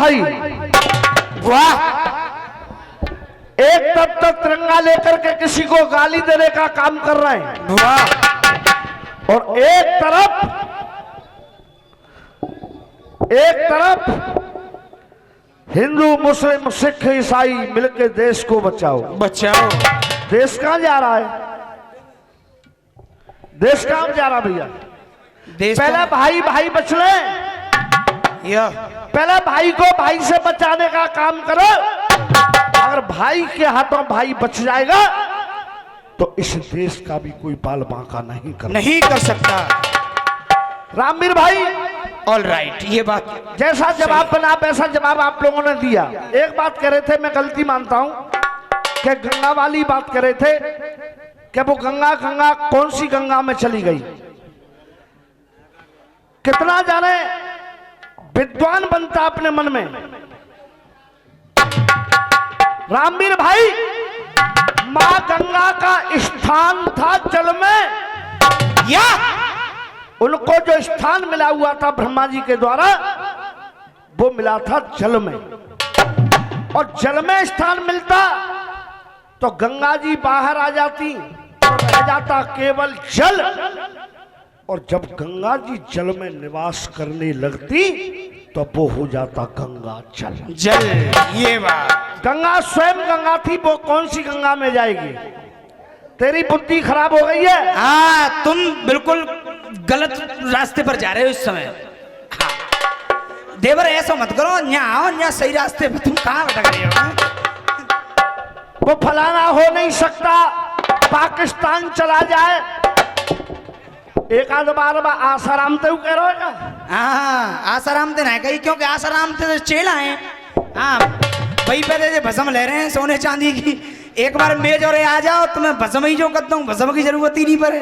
भाई, वाह, एक तब तक तिरंगा लेकर के किसी को गाली देने का काम कर रहे हैं, वाह, और एक तरफ हिंदू मुस्लिम सिख ईसाई मिलकर देश को बचाओ। बचाओ। देश कहां जा रहा है? देश कहां जा रहा भैया? देश पहले भाई भाई बच ले, पहले भाई को भाई से बचाने का काम करो। अगर भाई के हाथों भाई बच जाएगा तो इस देश का भी कोई बाल बांका नहीं कर सकता। रामवीर भाई, ऑल राइट, ये बात जैसा जवाब बना वैसा जवाब आप लोगों ने दिया। एक बात कह रहे थे, मैं गलती मानता हूं कि गंगा वाली बात कर रहे थे कि वो गंगा कौन सी गंगा में चली गई। कितना जाने विद्वान बनता अपने मन में। रामवीर भाई, मां गंगा का स्थान था जल में, या उनको जो स्थान मिला हुआ था ब्रह्मा जी के द्वारा वो मिला था जल में। और जल में स्थान मिलता तो गंगा जी बाहर आ जाती, तो रह जाता केवल जल। और जब गंगा जी जल में निवास करने लगती तो वो हो जाता गंगा जल। ये बात, गंगा स्वयं गंगा थी, वो कौन सी गंगा में जाएगी? तेरी बुद्धि खराब हो गई है। हाँ, तुम बिल्कुल गलत रास्ते पर जा रहे हो इस समय। हाँ। देवर, ऐसा मत करो, यहाँ आओ, यहाँ सही रास्ते पर। तुम कहाँ भटक रहे हो? वो फलाना हो नहीं सकता, पाकिस्तान चला जाए। एक आध बार आसाराम ते कह रहे हो? हाँ, आसाराम ते ना कही, क्योंकि आसाराम ते चेला है। हाँ, वही पहले भस्म ले रहे हैं सोने चांदी की। एक बार मेज और आ जाओ तो मैं भस्म ही जो करता हूँ, भस्म की जरूरत ही नहीं पड़े।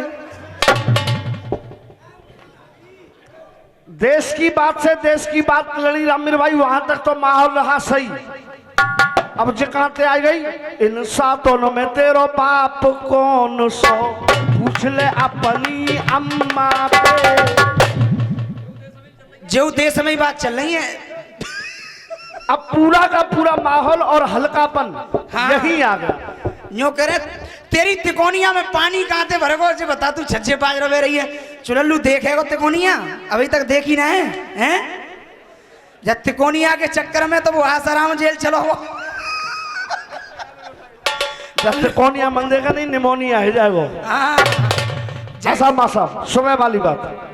देश की बात से देश की बात लड़ी रामवीर भाई, वहां तक तो माहौल रहा सही। अब जे कहते आ गई, इन सातों में तेरो बाप कौन सो, पूछ ले अपनी अम्मा पे। जो देश में ही बात चल रही है, अब पूरा का पूरा माहौल और हल्कापन यही आ गया। यूं करे, तेरी तिकोनिया में पानी कहाँ थे भरगो से बता, तू छज्जे बाज रहे रही है। चुलल्लू देखेगा तिकोनिया? अभी तक देखी ना है, हैं? जब तिकोनिया के चक्कर में तो वो आसाराम जेल चलो। जब तिकोनिया मंदेगा नहीं, निमोनिया है जाएगा। ऐसा मासा सुबह वाली बात।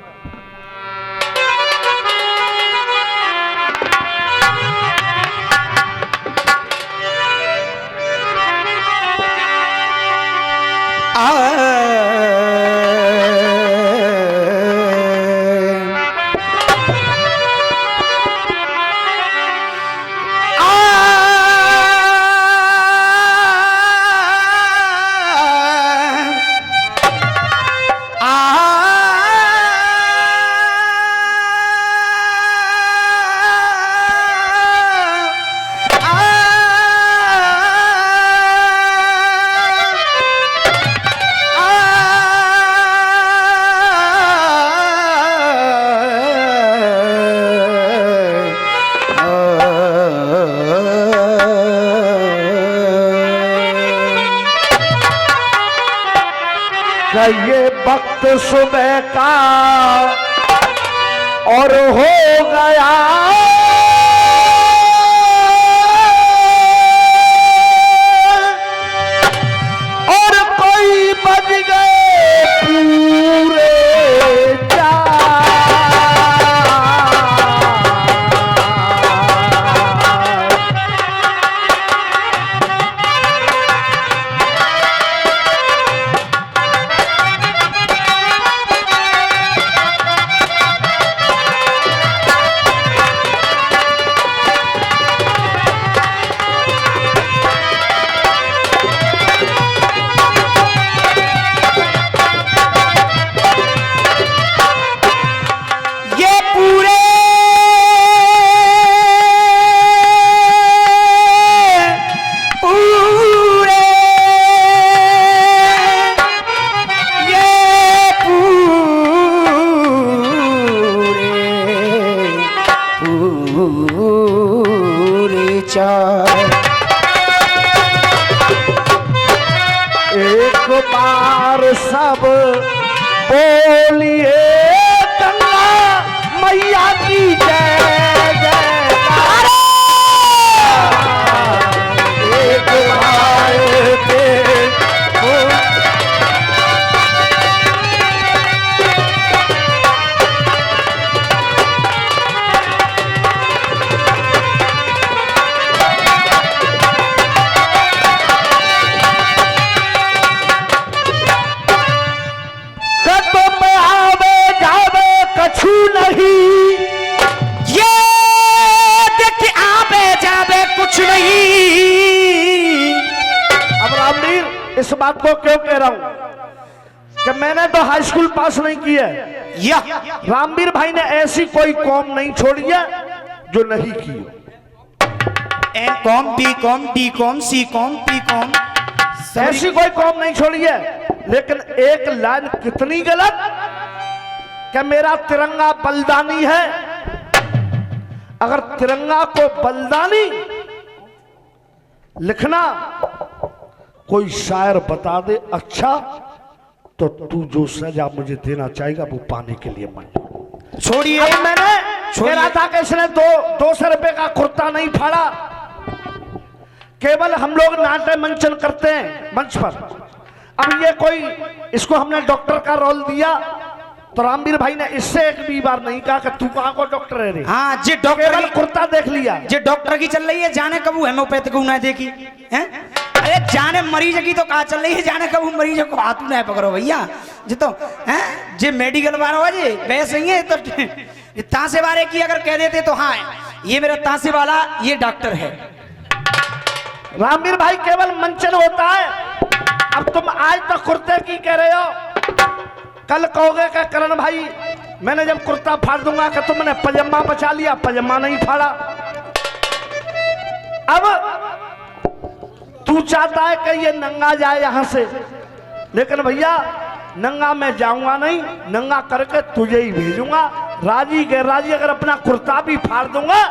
ये वक्त सुबह का और हो गया, और कोई बज गए पूरे बार सब बोलिए गंगा मैया की जय जयकार। एक बार देखो कछु नहीं, ये देख आवे जावे कुछ नहीं। अब रामवीर इस बात को क्यों कह रहा हूं कि मैंने तो हाई स्कूल पास नहीं किया है। रामवीर भाई ने ऐसी कोई कॉम नहीं छोड़ी है जो नहीं की। Com, B com, D com, C com, P com, ऐसी कोई कॉम नहीं छोड़ी है। लेकिन एक लाइन कितनी गलत कि मेरा तिरंगा बलिदानी है। अगर तिरंगा को बलिदानी लिखना कोई शायर बता दे अच्छा, तो तू जो सजा मुझे देना चाहेगा वो पाने के लिए मंजूर। छोड़िए, अब मैंने कह रहा था कि इसने 200 रुपए का कुर्ता नहीं फाड़ा। केवल हम लोग नाट्य मंचन करते हैं मंच पर। अब ये कोई, इसको हमने डॉक्टर का रोल दिया तो रामवीर भाई ने इससे एक भी बार नहीं कहा कि तू कहाँ को डॉक्टर है रे। हाँ जी, डॉक्टर केवल कुर्ता देख लिया। जी डॉक्टर की चल रही है, जाने कब हेमोपैथ को ना देखी हैं? अरे जाने मरीज की तो कहा चल रही है, जाने कब मरीज को हाथ ना पकड़ो भैया जी। तो हैं जी मेडिकल वाला हो जी वैसे ही है। तो तासे वाले की अगर कह देते तो हाँ ये मेरा तासे वाला ये डॉक्टर है। रामवीर भाई केवल मंचन होता है। अब तुम आज तक कुर्ते की कह रहे हो, कल कहोगे कि करण भाई मैंने जब कुर्ता फाड़ दूंगा कि तुमने पजामा बचा लिया, पजामा नहीं फाड़ा। अब तू चाहता है कि ये नंगा जाए यहां से, लेकिन भैया नंगा मैं जाऊंगा नहीं, नंगा करके तुझे ही भेजूंगा। राजी गैर राजी अगर अपना कुर्ता भी फाड़ दूंगा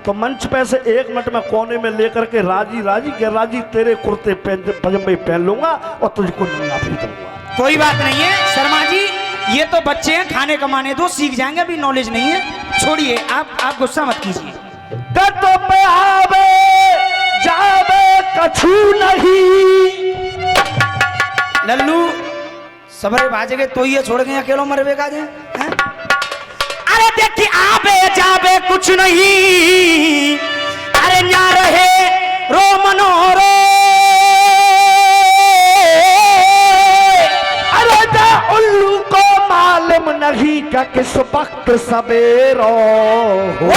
तो मंच पे से 1 मिनट में कोने में लेकर के राजी राजी गैर राजी तेरे कुर्ते पजामे पहन लूंगा और तुझको नंगा भेज दूंगा। कोई बात नहीं है शर्मा जी, ये तो बच्चे हैं, खाने कमाने दो, सीख जाएंगे, अभी नॉलेज नहीं है। छोड़िए, आप गुस्सा मत कीजिए। तो पे आवे जावे कछु नहीं। लल्लू सबरे भाजेगे तो ये छोड़ गए अकेलो मरवे का जे। अरे देखी आवे जावे कुछ नहीं, अरे ना रहे रो मनोरो। उल्लू को मालूम नहीं क्या किस वक्त सवेरो हो।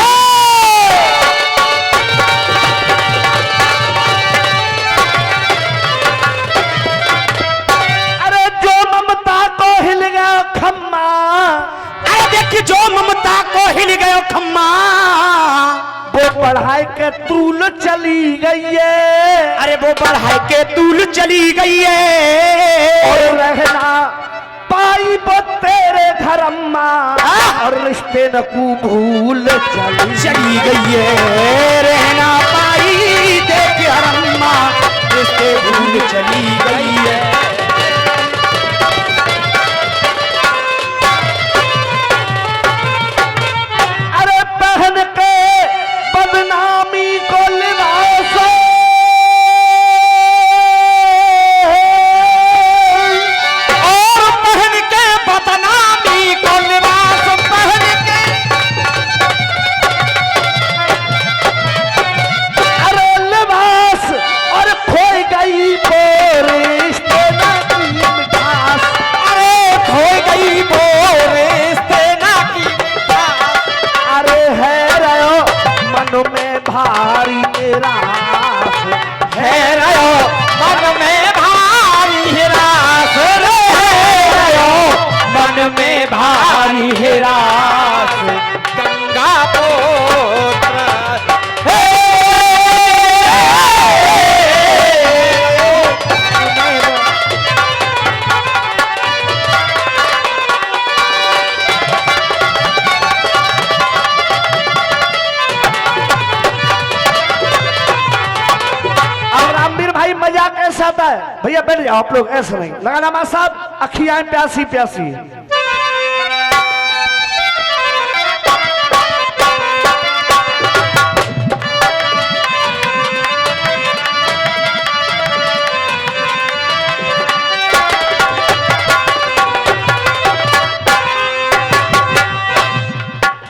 अरे जो ममता को हिल गया खम्मा, अरे देखिए जो ममता को हिल गया खम्मा, वो पढ़ाई के तूल चली गई है। अरे वो पढ़ाई के तूल चली गई है। और रहना पाई वो तेरे घर अम्मा, और रिश्ते न को भूल चली गई है। रहना पाई देख घर अम्मा, रिश्ते भूल चली गई है। अरे पहन के बदनामी को लिबास, और लिबास और खोई गई बोरे भैया बैठ जाओ आप लोग, ऐसा नहीं लगाना मां साहब, अखियां प्यासी प्यासी।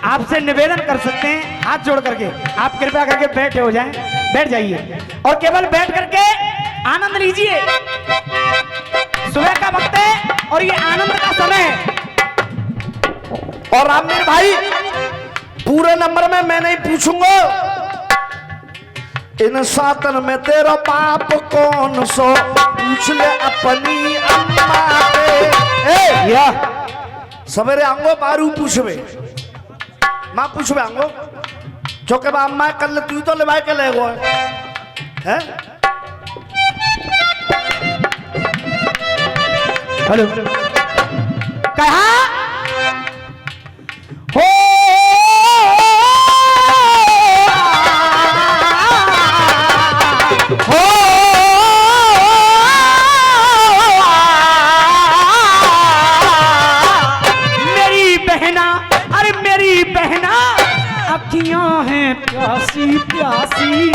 आपसे निवेदन कर सकते हैं हाथ जोड़ करके, आप कृपया करके बैठे हो जाएं, बैठ जाइए और केवल बैठ करके आनंद लीजिए। सुबह का वक्त है और ये आनंद का समय है। और रामवीर भाई पूरे नंबर में मैं नहीं पूछूंगा, इन सातन में तेरा बाप कौन सो, पूछ ले अपनी अम्मा के। या सवेरे आंगो बारू पूछवे, मां पूछवे आंगो चौके बा अम्मा कल तू तो ले के ले गो है। हेलो कहा हो मेरी बहना, अरे मेरी बहना अखियां हैं प्यासी प्यासी,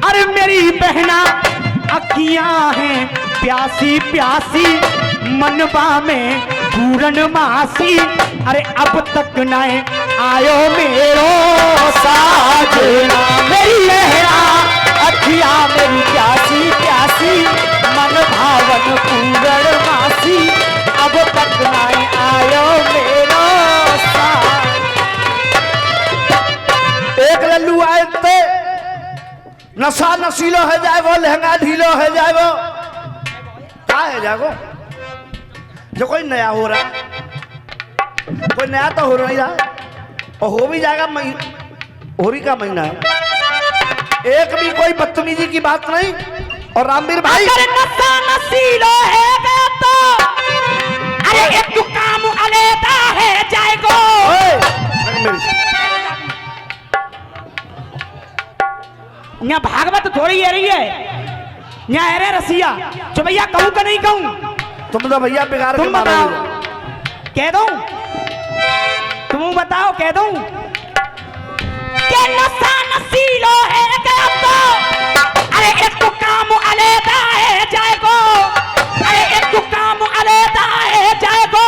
अरे मेरी बहना अखियां हैं प्यासी प्यासी, मनवा में पूरन मासी, अरे अब तक न आयो मेरो साजना, मेरी लहरा अखियां मेरी प्यासी प्यासी, मन भावन पूरन मासी, अब तक न आयो मेरो साजना। एक लल्लू आए थे, नशा नशीलो है जाएगो, लहंगा ढीलो है जाएगो, क्या है जाएगो? जो कोई नया हो रहा, कोई नया तो हो रहा है और हो भी जाएगा, होरी का महीना है, एक भी कोई बदतमीजी की बात नहीं। और रामवीर भाई अगर नशा नशीलो है तो अरे एक तो काम अलहदा है जाएगो। यहाँ भागवत थोड़ी है रही है, यहाँ है रे रसिया, जो भैया कहूँ का नहीं कहूँ, तुम तो भैया बिगाड़ के तुम मारो। बताओ कह दूं, तुम बताओ कह दूं कि नशा नशीलो है क्या तो अरे एक तो काम अलहदा है जाएगो, अरे एक तो काम अलहदा है जाएगो,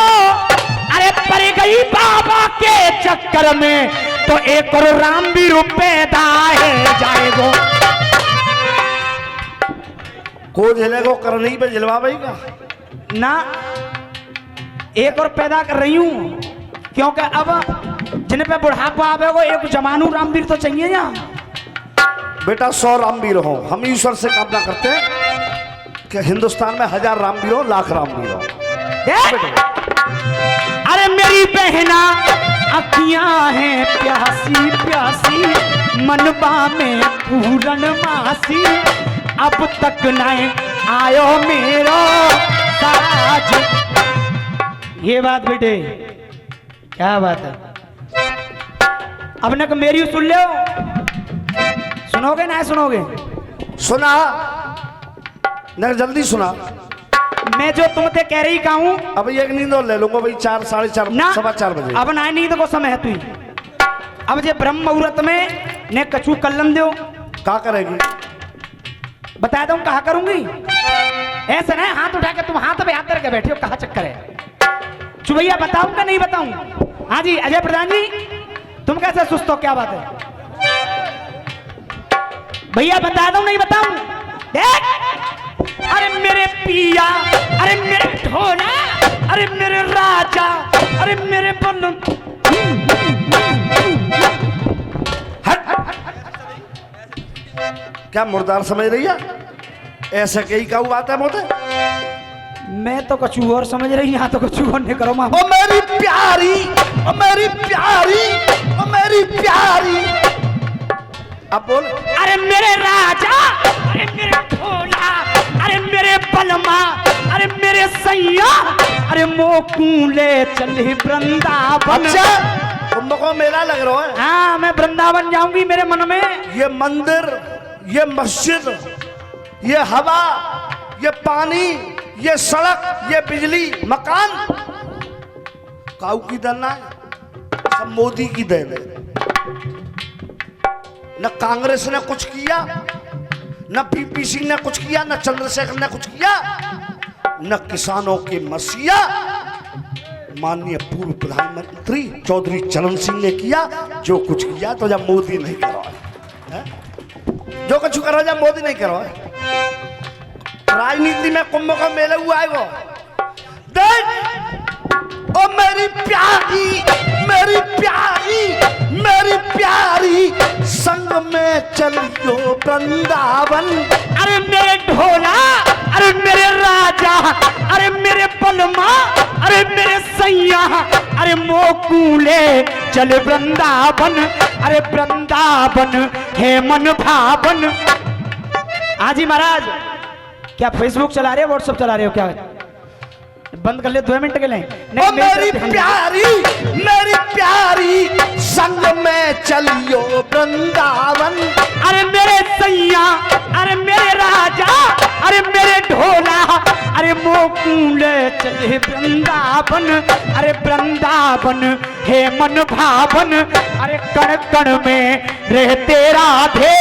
अरे पड़ गई बाबा के चक्कर में तो एक और रामवीर पैदा है जाएगो। को झेलेगो करनी पे जलवा भाई का ना एक और पैदा कर रही हूं, क्योंकि अब जिन पे बुढ़ापा आवेगो एक जमानू रामवीर तो चाहिए ना बेटा। 100 रामवीर हो, हम ईश्वर से कामना करते हैं कि हिंदुस्तान में 1000 रामवीर हो, लाख रामवीर हो। अरे मेरी बहना अखियां हैं प्यासी प्यासी, मनवा में पूरन मासी, अब तक न आयो मेरो साज। ये बात बेटे क्या बात है, अब न मेरी सुन लो, सुनोगे ना सुनोगे? सुना न, जल्दी सुना। मैं जो तुमसे कह रही का हूं, अब एक नींद और ले लूंगा भाई, 4 साढ़े 4 ना 4:15 बजे। अब ना नींद को समय है तू, अब जे ब्रह्म मुहूर्त में ने कछु कल्लम दो क्या करेगी? बता दूं कहा करूंगी, ऐसा ना हाथ उठा के तुम हाथ पे हाथ करके बैठे हो, कहा चक्कर है? चुभैया बताऊं का नहीं बताऊं? हाँ जी अजय प्रधान जी, तुम कैसे सुस्त हो, क्या बात है भैया? बता दूं नहीं बताऊं? देख अरे मेरे पिया, अरे मेरे ढोला, अरे मेरे राजा, अरे मेरे बन क्या मुर्दार समझ रही है? ऐसे कई का बात है मोटे। मैं तो कछु और समझ रही, यहाँ तो कछु और नहीं करो माँ। ओ मेरी प्यारी, ओ मेरी प्यारी, ओ मेरी प्यारी, अब बोल। अरे मेरे राजा, अरे मेरे ढोला, अरे मेरे बलमा, अरे मेरे सैया, अरे मोकू ले चले वृंदावन। अच्छा तुमको मेला लग रहा है? हाँ मैं वृंदावन जाऊंगी मेरे मन में। ये मंदिर, ये मस्जिद ये हवा, ये पानी, ये सड़क, ये बिजली, मकान काऊ की देन है, सब मोदी की देन है। न कांग्रेस ने कुछ किया, न पीपीसी ने कुछ किया, न चंद्रशेखर ने कुछ किया, न किसानों की मसीहा माननीय पूर्व प्रधानमंत्री चौधरी चरण सिंह ने किया। जो कुछ किया तो जब मोदी नहीं करो है? जो कुछ करो जब मोदी नहीं करो है? राजनीति में कुंभ का मेले हुआ है वो देख। ओ मेरी प्यारी, मेरी प्यारी, मेरी प्यारी, संग में चलियो वृंदावन। अरे मेरे ढोला, अरे मेरे राजा, अरे मेरे पलमा, अरे मेरे सैया, अरे मोकूले चल वृंदावन। अरे वृंदावन है मन भावन। हाजी महाराज, क्या फेसबुक चला रहे हो, व्हाट्सएप चला रहे हो क्या? बंद कर ले 2 मिनट के लिए। ओ मेरी प्यारी, मेरी प्यारी, संग में चलियो वृंदावन। अरे मेरे सैया, अरे मेरे राजा, अरे मेरे ढोला, अरे मोकूले चले वृंदावन। अरे वृंदावन है मन भावन। अरे कण कण में रहते राधे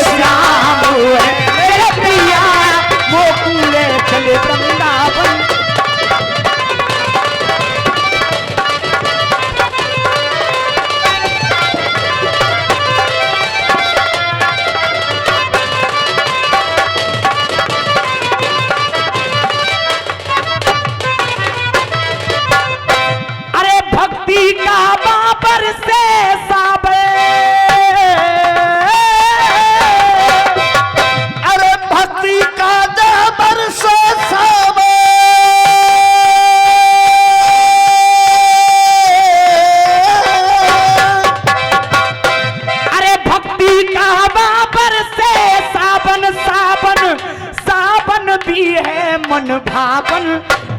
श्याम है मेरे प्रिया, मोकूले चले वृंदावन।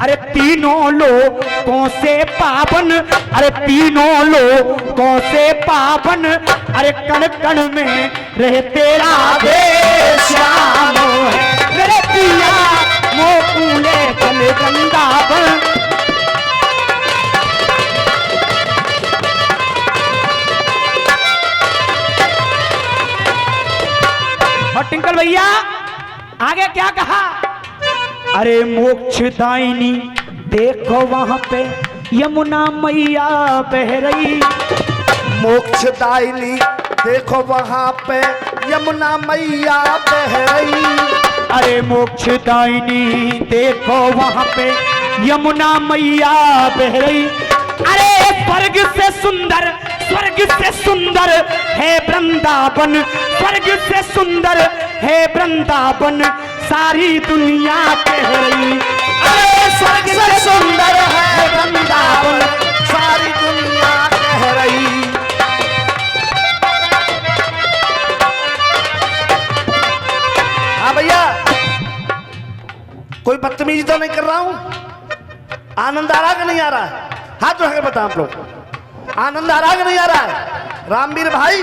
अरे तीनों लोगों से पावन, अरे तीनों लोगों से पावन। अरे कण कण में रहते राधे श्याम है मेरे पिया, मोकूले चले वृंदावन। और टिंकल भैया आगे क्या कहा? अरे मोक्षदायिनी देखो वहां पे यमुना मैया बह रही। मोक्षदायिनी देखो वहां पे यमुना मैया बह रही। अरे मोक्षदायिनी देखो वहां पे यमुना मैया बह रही। अरे स्वर्ग से सुंदर, स्वर्ग से सुंदर है वृंदावन, स्वर्ग से सुंदर है वृंदावन, सारी दुनिया कह रही। अरे स्वर्ग से सुंदर है वृंदावन, सारी दुनिया कह रही। हाँ भैया, कोई बदतमीजी तो नहीं कर रहा हूं? आनंद आ रहा कि नहीं आ रहा है? हाथ उठा के बताओ आप लोग, आनंद आ रहा कि नहीं आ रहा है? रामवीर भाई,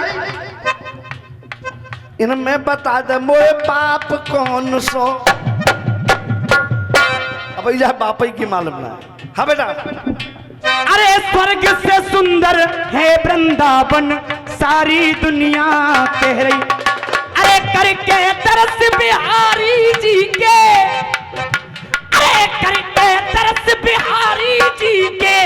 इनमें बता दे मोए बाप कौन सो। अब भैया बाप ही की मालूम ना। हाँ बेटा। अरे स्वर्ग से सुंदर है वृंदावन, सारी दुनिया कह रही। अरे करके तरस बिहारी जी के, अरे करके तरस बिहारी जी के,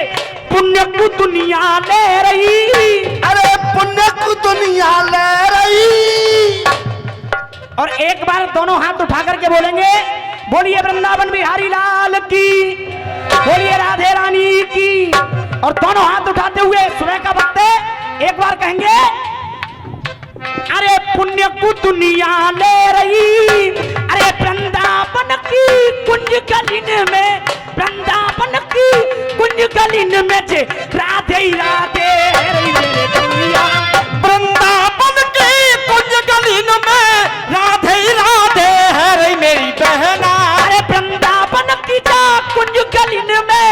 पुण्य को दुनिया ले रही। अरे पुण्य को दुनिया ले रही। और एक बार दोनों हाथ उठा करके बोलेंगे, बोलिए वृंदावन बिहारी लाल की, बोलिए राधे रानी की। और दोनों हाथ उठाते हुए सुबह का वक्त है, एक बार कहेंगे अरे पुण्य को दुनिया ले रही। अरे वृंदावन की कुंज गलिन में, वृंदावन की कुंज गलिन में जे राधे राधे मेरे दुनिया। वृंदावन की कुंज गलिन में राधे राधे है रे मेरी बहना। अरे वृंदावन की जा कुंज गलिन में,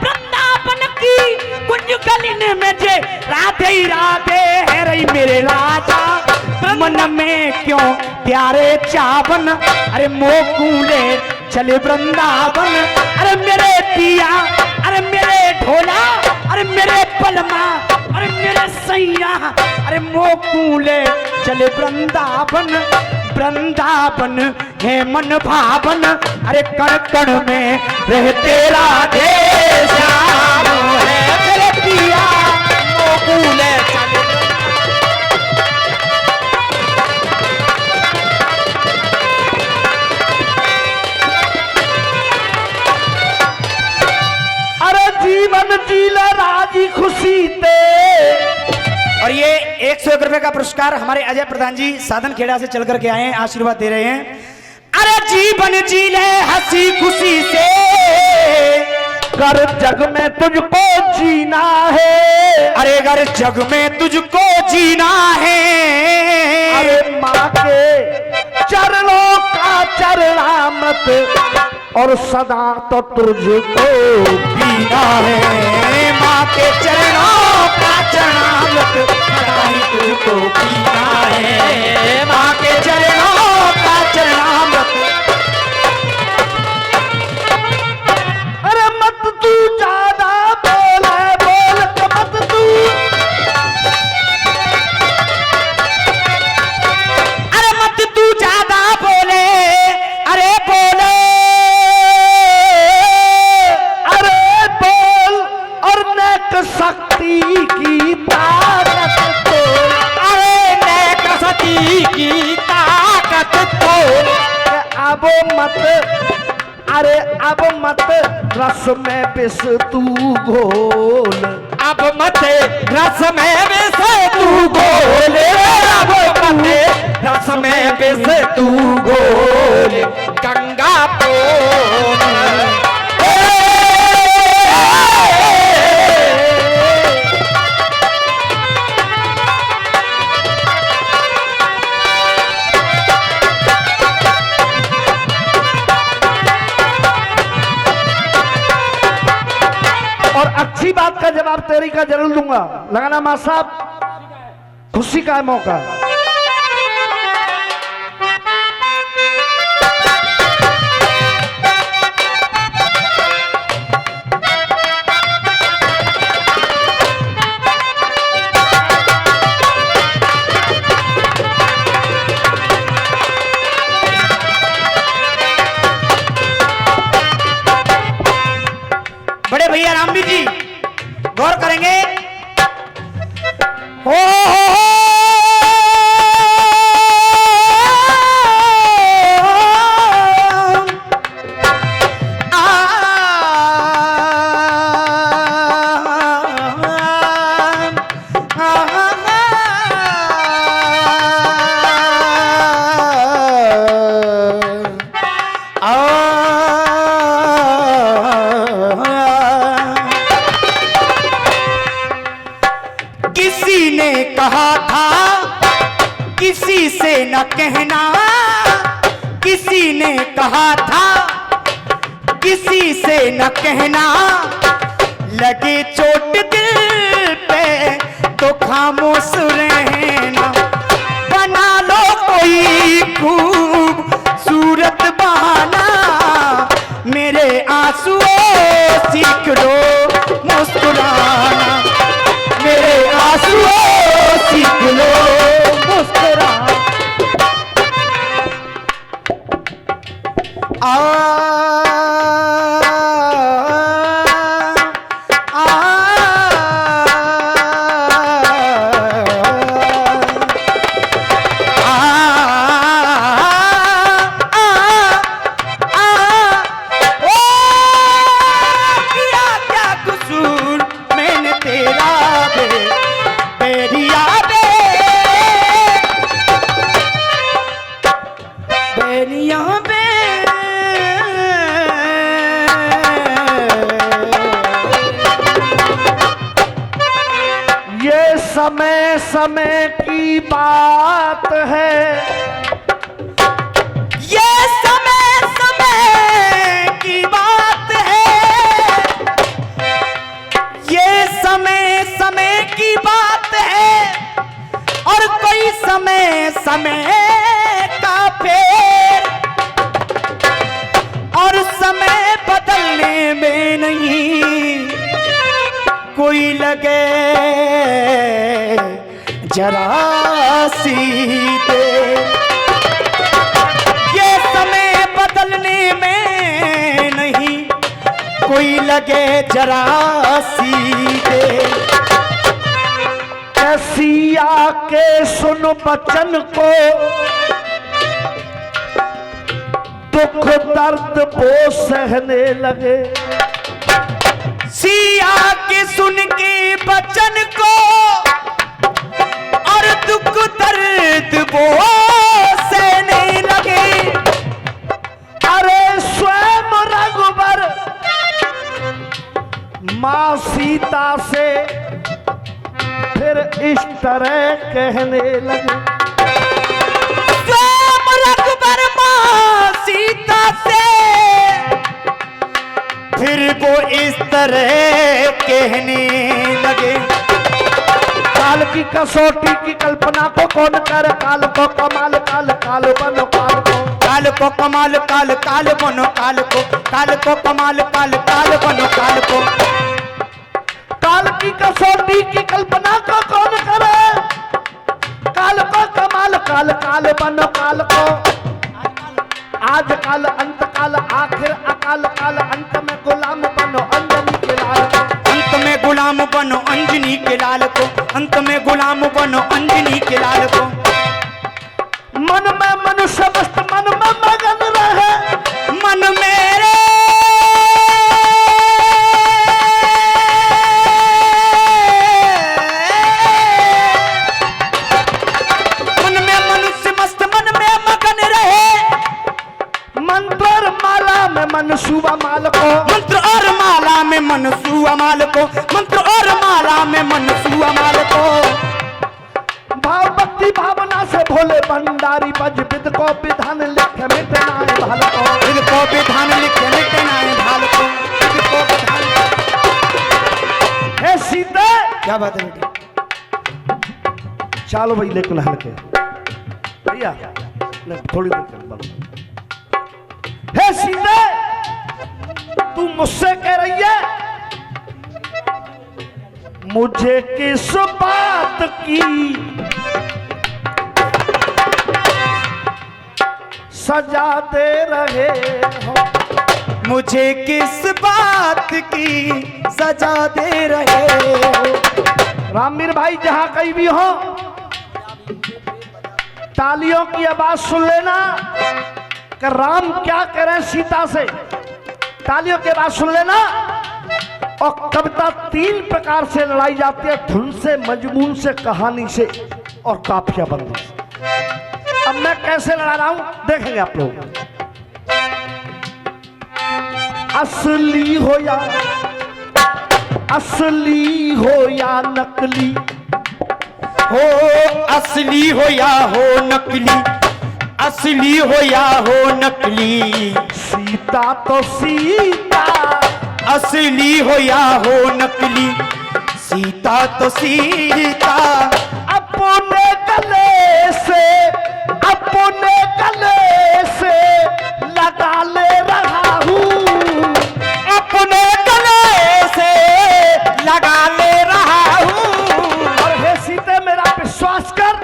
वृंदावन की कुंज गलिन में जे राधे राधे है रे मेरे राजा। मन में क्यों प्यारे चावन, अरे मोकूले चले वृंदावन। अरे मेरे पिया, अरे मेरे ढोला, अरे मेरे पलमा, अरे मेरे सैया, अरे मोकूले चले वृंदावन। वृंदावन है मन भावन, अरे कण कण में रह तेरा देश है। मेरे पिया मोकूले चले। अरे जीवन जीला राजी खुशी ते। और ये 101 रुपए का पुरस्कार हमारे अजय प्रधान जी साधन खेड़ा से चल करके आए हैं, आशीर्वाद दे रहे हैं। अरे जीवन जी ले हंसी खुशी से, कर जग में तुझको जीना है। अरे अगर जग में तुझको जीना है, अरे माँ के चरणों का चरणामृत और सदा तो तुझको पीना है। माँ के चरणों का चरणामृत सदा ही तुझको पीना है। माँ के चरणों का चरणामृत। अरे मत तू ज्यादा बोले, बोल के मत तू। अरे मत तू ज्यादा बोले, अरे बोले, अरे बोल और नेक शक्ति की ताकत तो। अरे नेक शक्ति की ताकत तो। अब मत, अरे अब मत रस में विष तू घोल। अब मत रस में विष तू घोल। अब मत रस में विष तू घोल। गंगा पोन और अच्छी बात का जवाब तेरी का जरूर दूंगा। लगाना मां साहब, खुशी का है मौका। बड़े भैया रामबीर जी गौर करेंगे। हो किसी ने कहा था किसी से न कहना, किसी ने कहा था किसी से न कहना। लगे चोट दिल पे तो खामोश रहना। बना लो कोई खूबसूरत बहाना, मेरे आंसुओं सीख लो मुस्कुराना। मेरे आंसुओं सीख लो मुस्कुराना। समय समय की बात है, ये समय समय की बात है, ये समय समय की बात है। और कोई समय में नहीं कोई लगे जरा सीधे, ये समय बदलने में नहीं कोई लगे जरा सीधे। ऐसी आके सुन बचन को, दुख दर्द वो सहने लगे। सिया के सुन के बचन को और दुख दर्द वो सहने लगे। अरे स्वयं रघुबर मां सीता से फिर इस तरह कहने लगे। स्वयं रघुबर मां सीता से फिर वो इस तरह कहने लगे। काल की कसौटी की कल्पना को कौन कर, काल को कमाल काल काल बनो काल को, काल को कमाल काल काल बनो काल को, काल को कमाल काल काल बनो काल को। काल की कसौटी की कल्पना को कौन करे, काल को कमाल काल काल बनो काल को। आज काल अंत काल आखिर अकाल काल, अंत में गुलाम बनो अंजनी के लाल को, अंत में गुलाम बनो अंजनी के लाल को, अंत में गुलाम बनो अंजनी के लाल को। मन में मनुष्य मस्त मन में मगन रहे, मन मेरे मन में मनुष्य मस्त मन में मगन रहे। मंत्र और माला में मन सुबह माल को, मंत्र और माला में मन सुआ माल को, मंत्र और माला में मन सुआ माल को। भाव भक्ति भावना से भोले भंडारी बज विद को विधान लिखे मिटना है भाल को, विद को विधान लिखे मिटना है भाल को, विद को विधान। हे सीते, क्या बात है बेटी? चलो भाई लेकिन हल्के भैया थोड़ी देर कर बोलो। हे सीते, तू मुझसे कह रही है मुझे किस बात की सजा दे रहे हो, मुझे किस बात की सजा दे रहे हो। रामवीर भाई जहां कहीं भी हो, तालियों की आवाज सुन लेना कि राम क्या कह रहे हैं सीता से। तालियों की आवाज सुन लेना। और कविता 3 प्रकार से लड़ाई जाती है, धुन से, मजमून से, कहानी से और काफिया बंदी से। अब मैं कैसे लड़ा रहा हूं देखेंगे आप लोग। असली हो या नकली हो, असली हो या हो नकली, असली हो या हो नकली। सीता तो सीता, असली हो या हो नकली, सीता तो सीता। अपने गले से लगा ले रहा हूँ, अपने गले से लगा ले रहा हूँ। और हे सीते मेरा विश्वास कर,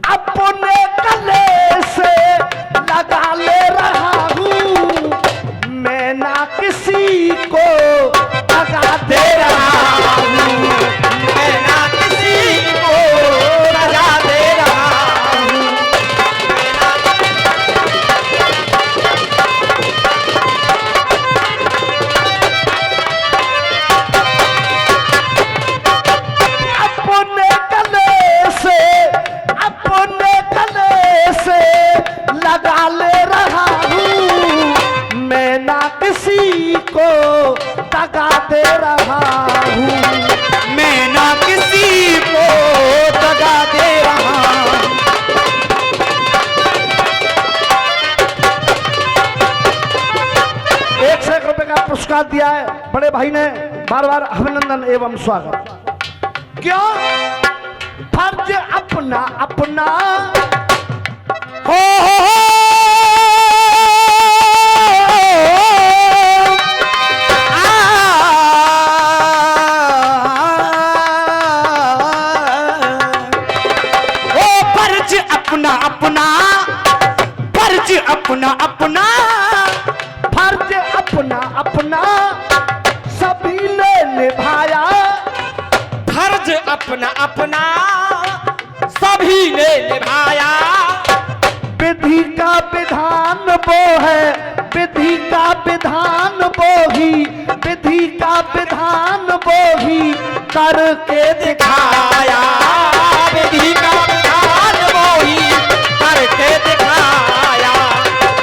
अपने गले से लगा ले रहा हूँ, मैं ना किसी को लगा दे रहा हूँ, मैं ना किसी को लगा दे रहा हूँ। अपने गले से लगा ले रहा हूँ, मैं ना किसी को दगा दे रहा हूँ, मैं ना किसी को दगा दे रहा हूँ। 1 रुपए का पुरस्कार दिया है बड़े भाई ने, बार बार अभिनंदन एवं स्वागत। क्यों? फर्ज अपना अपना हो फर्ज अपना अपना सभी ने निभाया, फर्ज अपना अपना सभी ने निभाया। विधि का विधान वो है, विधि का विधान वो ही, विधि का विधान वो ही करके दिखाया। विधि का विधान वो ही करके दिखाया।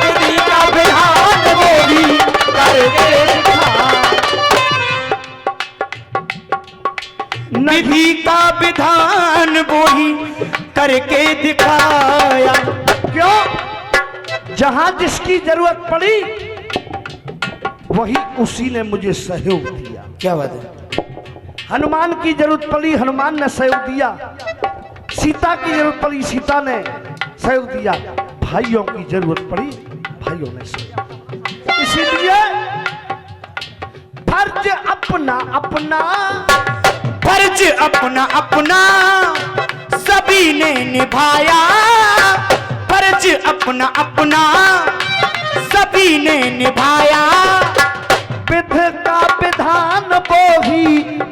विधि का विधान वो ही करके विधि का विधान वो ही करके दिखाया। क्यों? जहां जिसकी जरूरत पड़ी वही उसी ने मुझे सहयोग दिया। क्या बात है? हनुमान की जरूरत पड़ी, हनुमान ने सहयोग दिया। सीता की जरूरत पड़ी, सीता ने सहयोग दिया। भाइयों की जरूरत पड़ी, भाइयों ने सहयोग। इसीलिए फर्ज अपना अपना, फर्ज अपना अपना सभी ने निभाया। फर्ज अपना अपना सभी ने निभाया। विध का विधान वो ही,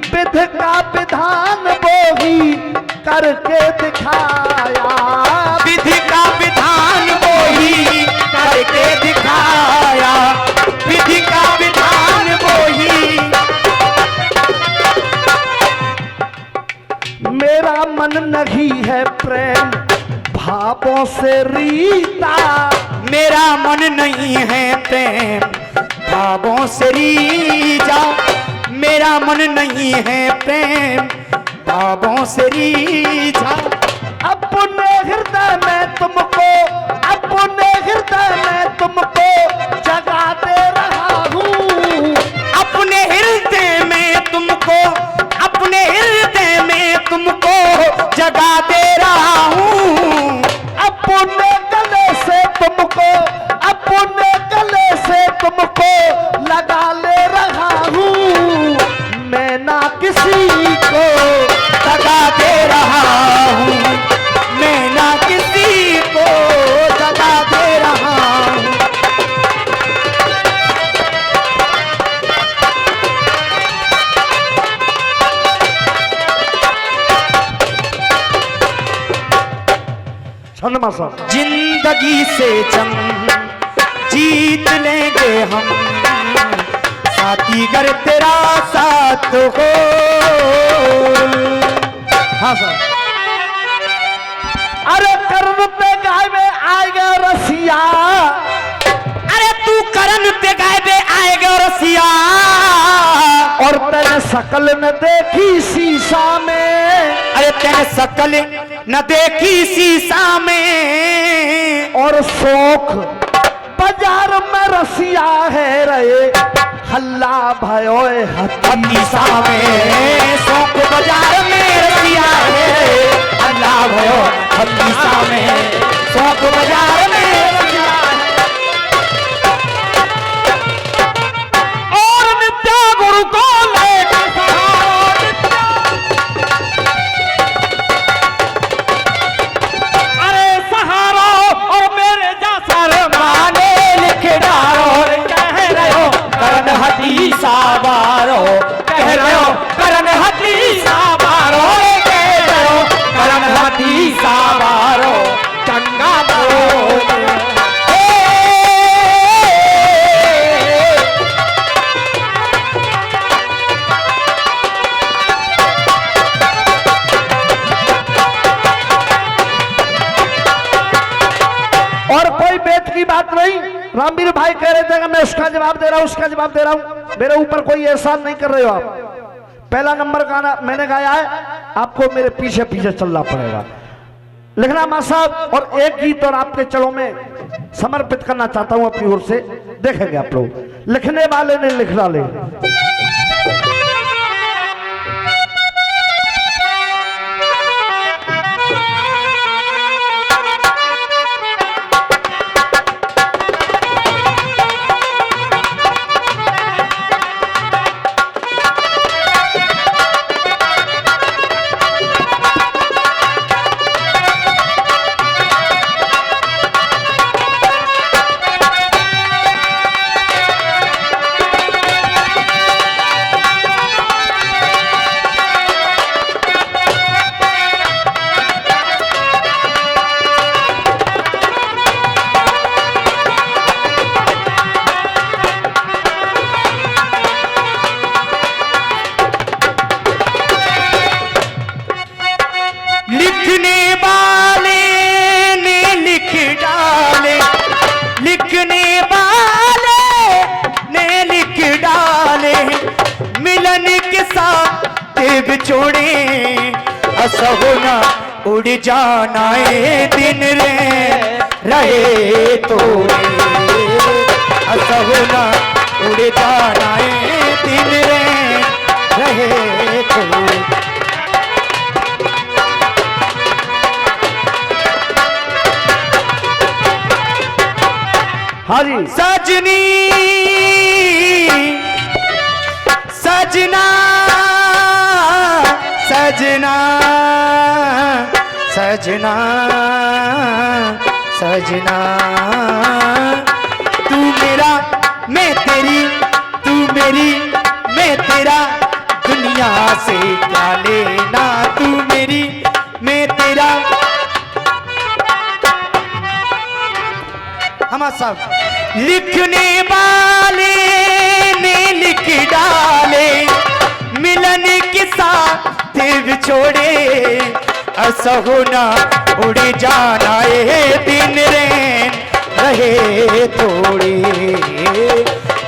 विध का विधान वो ही करके दिखाया। विधि का विधान वो ही करके दिखाया। विधि का विधान वो ही। मेरा मन नहीं है प्रेम भावों से रीता, मेरा मन नहीं है प्रेम भावों से रीझा। मेरा मन नहीं है प्रेम भावों से रीझा। अपने हृदय में तुमको, अपने हृदय में तुमको जगा दे रहा हूँ। अपने हृदय में तुमको, अपने हृदय में तुमको जगा दे रहा हूँ। अपने गले से तुमको, अपने गले से तुमको लगा ले रहा हूँ। मैं ना किसी को दगा दे रहा हूँ। मैं ना किसी को दगा दे रहा हूँ। छनमा साहब, जिंदगी से जंग जीत लेंगे हम, साथी गर तेरा साथ हो। हाँ सर। अरे कर्ण पे गाय में आएगा रसिया, अरे तू करण पे गायबे आएगा रसिया। और तेरे शकल न देखी शीशा में, अरे तेने शकल न देखी शीशा में। और शौक बाजार में रसिया है रहे, हल्ला भयो हतीसा में। शौक बाजार में रसिया है, अल्लाह भयो हतीसा में। शौक बाजार में रसिया है। और नित्या गुरु को लेकर सहारा, और मेरे जैसा माने लिख डालो। कह रहे हो करण हतीसा बारो, कह रहे हो करण हतीसा बारो, कह रहे हो करण हतीसा बारो। चंगा और कोई बेत की बात नहीं। रामवीर भाई कह रहे थे कि मैं उसका जवाब दे रहा हूं, उसका जवाब दे रहा हूं। मेरे ऊपर कोई एहसान नहीं कर रहे हो आप। पहला नंबर गाना मैंने गाया है, आपको मेरे पीछे पीछे चलना पड़ेगा। लिखना मां साहब, और एक गीत और आपके चरणों में समर्पित करना चाहता हूं अपनी ओर से। देखेंगे आप लोग, लिखने वाले ने लिख डाले। असहुना उड़ जाना ए दिन रे रहे तोड़े, असहुना उड़ जाना ए दिन रे रहे तोड़े। हाँ जी। सजनी सजना सजना सजना सजना, तू मेरा मैं तेरी, तू मेरी मैं तेरा, दुनिया से क्या लेना, तू मेरी मैं तेरा। हमारा साहब लिखने वाले ने लिख डाले, मिलन के साथ बिछोड़े, असहुना उड़ जाना ए दिन रे रहे थोड़े,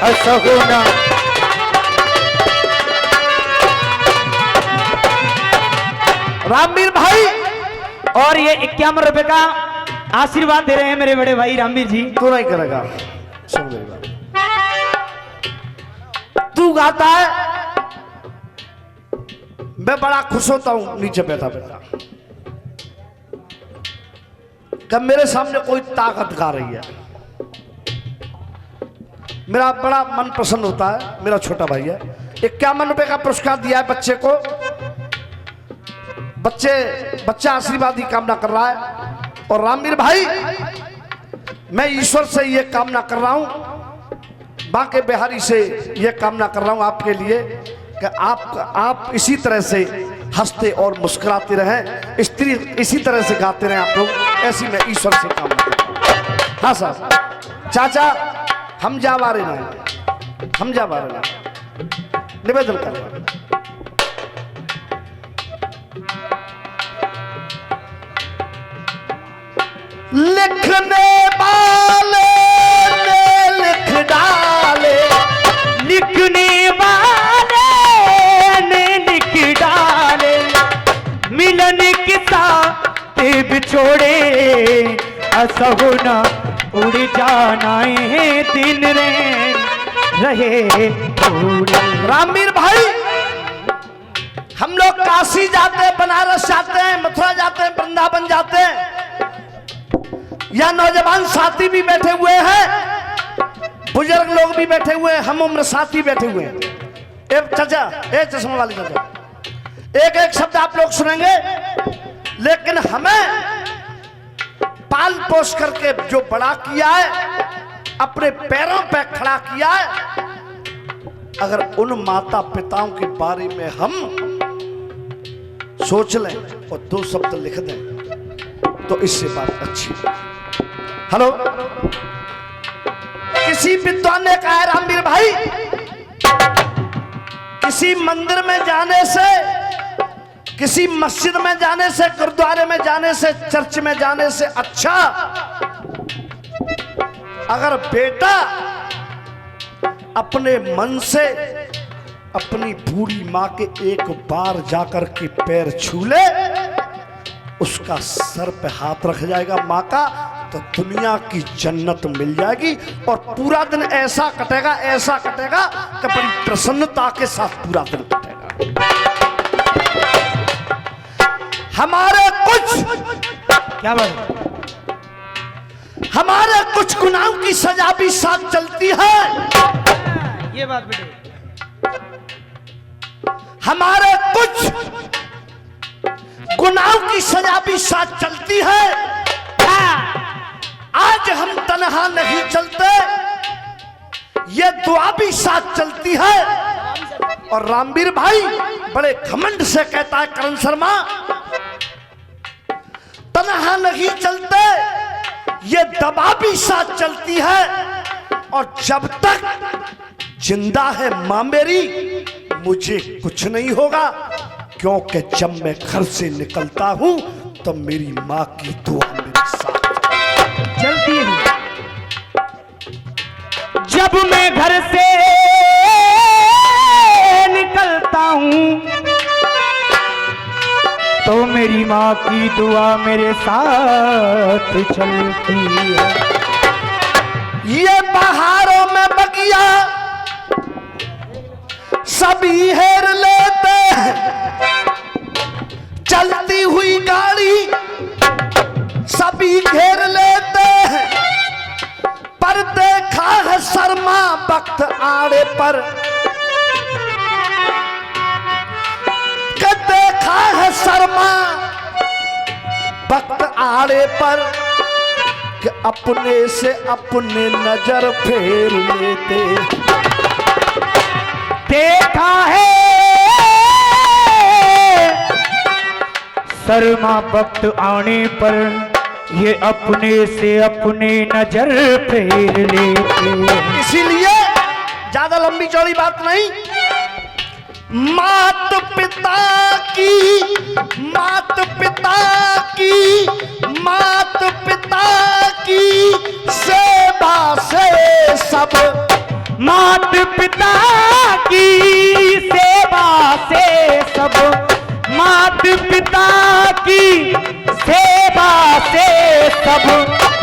असहुना। रामवीर भाई, और ये 51 रुपए का आशीर्वाद दे रहे हैं मेरे बड़े भाई रामवीर जी। तू नहीं करेगा, सुन लेगा। तू गाता है, मैं बड़ा खुश होता हूं नीचे बैठा बैठा, जब मेरे सामने कोई ताकत गा रही है, मेरा बड़ा मन प्रसन्न होता है। मेरा छोटा भाई है, 51 रुपए का पुरस्कार दिया है बच्चे को। बच्चा आशीर्वाद की कामना कर रहा है। और रामवीर भाई, मैं ईश्वर से ये कामना कर रहा हूं, बांके बिहारी से ये कामना कर रहा हूं आपके लिए कि आप इसी तरह से हंसते और मुस्कुराते रहें, इसी तरह से गाते रहें आप लोग, ऐसी मैं ईश्वर से कामना करता हूं। हाँ साहब, चाचा हम जा बारे ना, हम जा बारे ना, निवेदन कर रहा हूं। लिखने वाले ने लिख डाले, लिखने वाले ने लिख डाले, मिलन के साथ बिछोड़े, असहुना उड़ जाना है दिन रे रहे थोड़े। रामवीर भाई, हम लोग काशी जाते हैं, बनारस जाते हैं, मथुरा जाते हैं, वृंदावन जाते हैं, या नौजवान साथी भी बैठे हुए हैं, बुजुर्ग लोग भी बैठे हुए हैं, हम उम्र साथी बैठे हुए हैं। एक चाचा, एक चश्मा वाले चाचा, एक एक शब्द आप लोग सुनेंगे, लेकिन हमें पाल पोस करके जो बड़ा किया है, अपने पैरों पे खड़ा किया है, अगर उन माता पिताओं के बारे में हम सोच लें और 2 शब्द लिख दें तो इससे बात अच्छी। हेलो, किसी विद्वान ने कहा है रामवीर भाई, किसी मंदिर में जाने से, किसी मस्जिद में जाने से, गुरुद्वारे में जाने से, चर्च में जाने से अच्छा अगर बेटा अपने मन से अपनी बूढ़ी माँ के एक बार जाकर के पैर छू ले, उसका सर पे हाथ रख जाएगा माँ का, तो दुनिया की जन्नत मिल जाएगी। और पूरा दिन ऐसा कटेगा, ऐसा कटेगा कि बड़ी प्रसन्नता के साथ पूरा दिन कटेगा। हमारे कुछ, क्या बात, हमारे कुछ गुनाहों की सजा भी साथ चलती है। ये बात बेटे, हमारे कुछ गुनाहों की सजा भी साथ चलती है। आज हम तन्हा नहीं चलते, ये दुआ भी साथ चलती है। और रामवीर भाई बड़े घमंड से कहता है करण शर्मा, तन्हा नहीं चलते, ये दवा भी साथ चलती है। और जब तक जिंदा है मां मेरी, मुझे कुछ नहीं होगा, क्योंकि जब मैं घर से निकलता हूं तो मेरी मां की दुआ मेरे साथ चलती है। जब मैं घर से निकलता हूं तो मेरी माँ की दुआ मेरे साथ चलती है। ये बहारों में बगिया सभी हेर लेते हैं, चलती हुई गाड़ी सभी घेर लेते हैं, पर देखा है शर्मा वक्त आड़े पर, देखा है शर्मा वक्त आड़े पर कि अपने से अपने नजर फेर लेते। देखा है शर्मा वक्त आने पर ये अपने से अपने नजर फेर लेते। इसीलिए ज्यादा लंबी चौड़ी बात नहीं, मात पिता की मात पिता की मात पिता की सेवा से सब, मात पिता की सेवा से सब, मात पिता की सेवा से सब।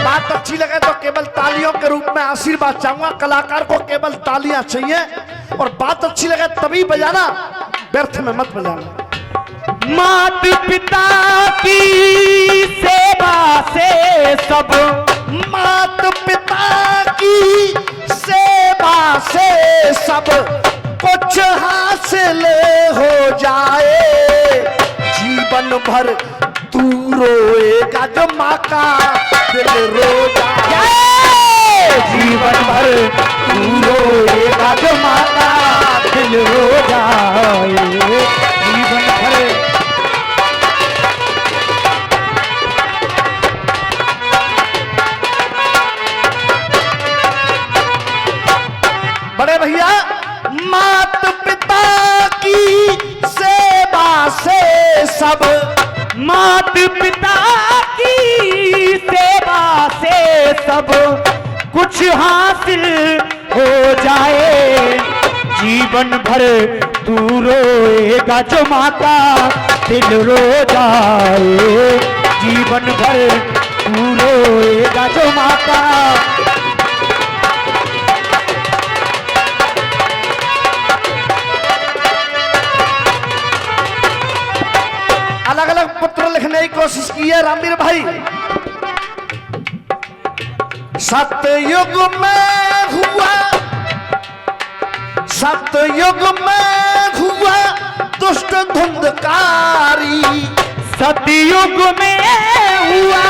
बात अच्छी लगे तो केवल तालियों के रूप में आशीर्वाद चाहूंगा। कलाकार को केवल तालियां चाहिए और बात अच्छी लगे तभी बजाना, व्यर्थ में मत बजाना। मात पिता की सेवा से सब, मात पिता की सेवा से सब कुछ हासिल हो जाए, जीवन भर तू रोएगा जो माँ का दिल रो जाए, जीवन भर तू रोएगा जो माँ का दिल रो जाए, जीवन भर। बड़े भैया, मात पिता की सेवा से सब, मात पिता की सेवा से सब कुछ हासिल हो जाए, जीवन भर तू रोएगा जो माँ का दिल रो जाए, जीवन भर तू रोएगा जो माँ का। अलग अलग पत्र लिखने की कोशिश की है रामवीर भाई। सतयुग में हुआ, सतयुग में हुआ दुष्ट धुंधकारी, सतयुग में हुआ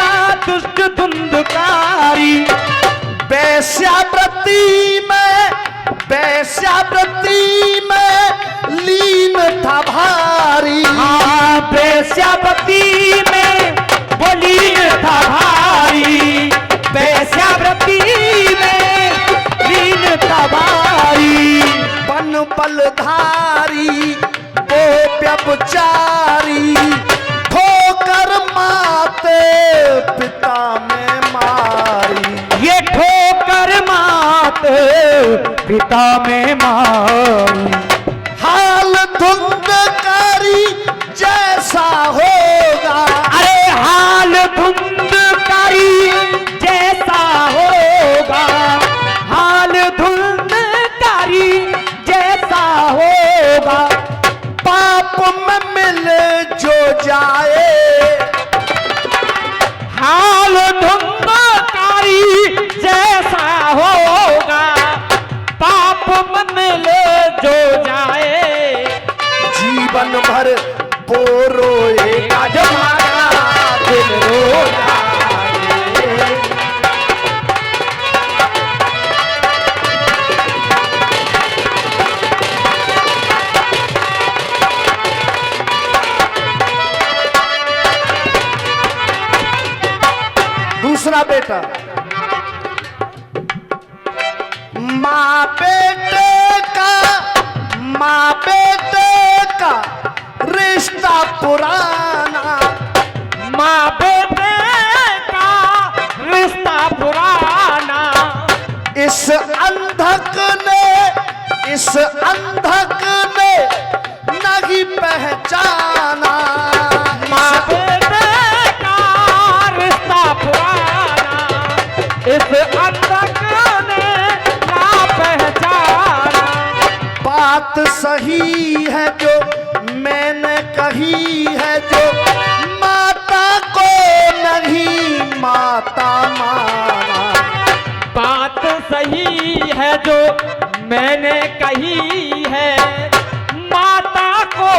दुष्ट धुंधकारी, वेश्यावृत्ति में, वेश्यावृत्ति में लीन था भारी। हाँ, वेश्यावृत्ति में वो लीन था भारी, वेश्यावृत्ति में लीन था भारी। बन बलधारी वो व्यभिचारी, ठोकर माते पिता में मारी, ये ठोकर मात पिता में मारी। हाल धुंधकारी जैसा होगा, अरे हाल धुंधकारी जैसा होगा, हाल धुंधकारी जैसा होगा, पाप में मिल जो जाए, हाल धुंधकारी जैसा होगा, पाप में मिले जो जाए, जीवन भर वो रोएगा जो हमारा दिल रो जाए। दूसरा बेटा, माँ बेटे का, माँ बेटे का रिश्ता पुराना, माँ बेटे का रिश्ता पुराना, इस अंधक ने, इस अंधक ने नहीं पहचाना, माँ बात सही है जो मैंने कही है, जो माता को नहीं माता माना। बात सही है जो मैंने कही है, माता को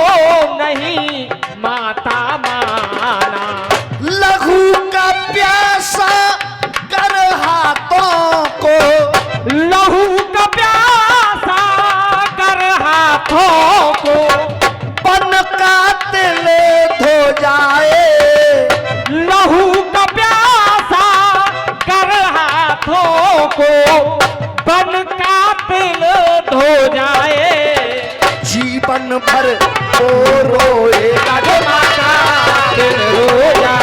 नहीं माता माना। लहू का प्यासा कर हाथों को, लहू का प्यासा कर हाथों को, बन का तिल धो जाए। लहू का प्यासा कर हाथों को, बन का तिल धो जाए। जीवन भर वो रोएगा जो माता दिल रो जाए।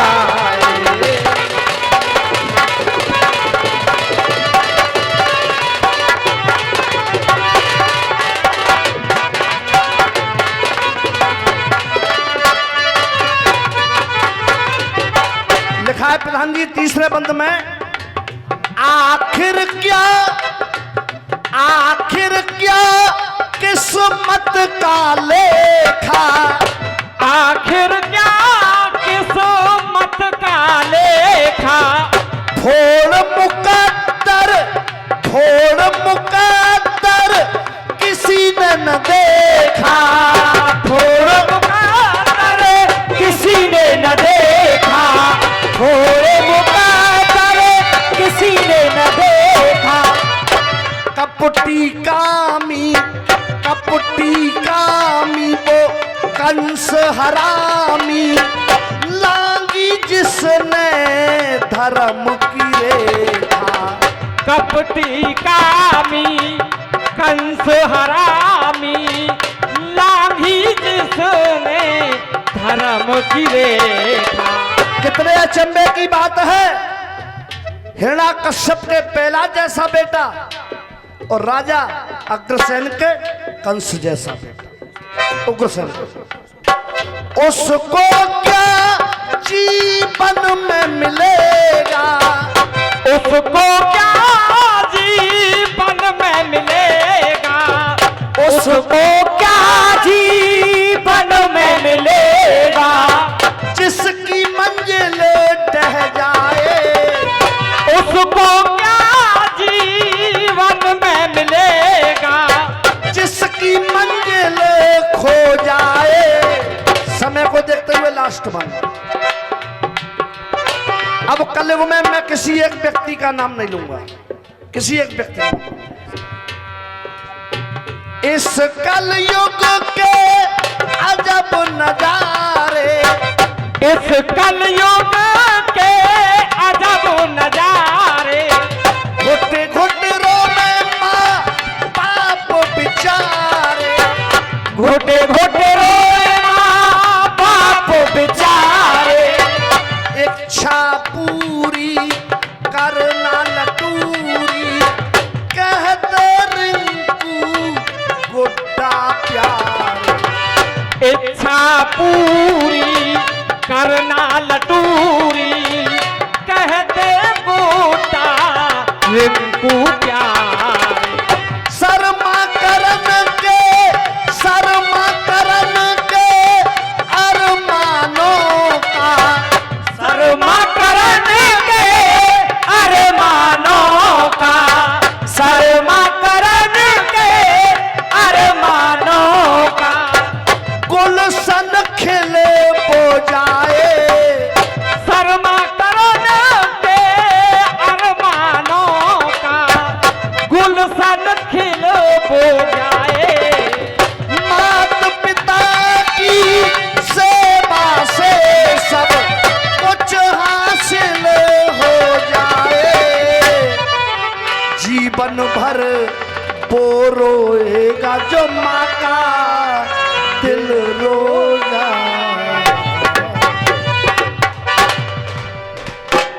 लिखा है प्रधान जी तीसरे बंद में, आखिर क्या किस्मत का लेखा, आखिर क्या किस्मत का लेखा, फोड़ मुकद्दर किसी ने न देखा। थोड़ मुकद्दर किसी ने न देखा, थोड़े मुकद्दर किसी ने न देखा। कपटी कामी वो कंस हरामी, लांगी जिसने धर्म की रेखा। कपटी कामी कंस हरामी, लांघी जिसने धर्म की रेखा। कितने अचंभे की बात है, हिरण्याकश्यप के पहला जैसा बेटा और राजा अग्रसेन के कंस जैसा बेटा। उग्रसेन उसको क्या जीवन में मिलेगा, उसको क्या जीवन में मिलेगा, उसको क्या जीवन में मिलेगा। जिसकी मंजिल ढह जाए, उसको क्या जीवन में मिलेगा। जिसकी मंजिल खो जाए। समय को देखते हुए लास्ट में, अब कलयुग में मैं किसी एक व्यक्ति का नाम नहीं लूंगा, किसी एक व्यक्ति का। इस कलयुग के अजब नजारे, इस कलयुग के अजब नजारे, घुट घुट रोने माँ बाप बेचारे। घोटे घोटे रोए माँ बाप बेचारे। इच्छा पूरी करना लटूरी, कहते रिंकू गुड्डा प्यार। इच्छा पूरी करना लटूरी, कहते बूटा रिंकू प्यार। शर्मा करन के अरमानों का, शर्मा करने के अरमानों का, शर्मा करने के अरमानों का। गुलशन खिले हो जाए, शर्मा करने के अरमानों का, गुलशन खिल हो जाए। मात पिता की सेवा से सब कुछ हासिल हो जाए। जीवन भर वो रोएगा जो माँ का दिल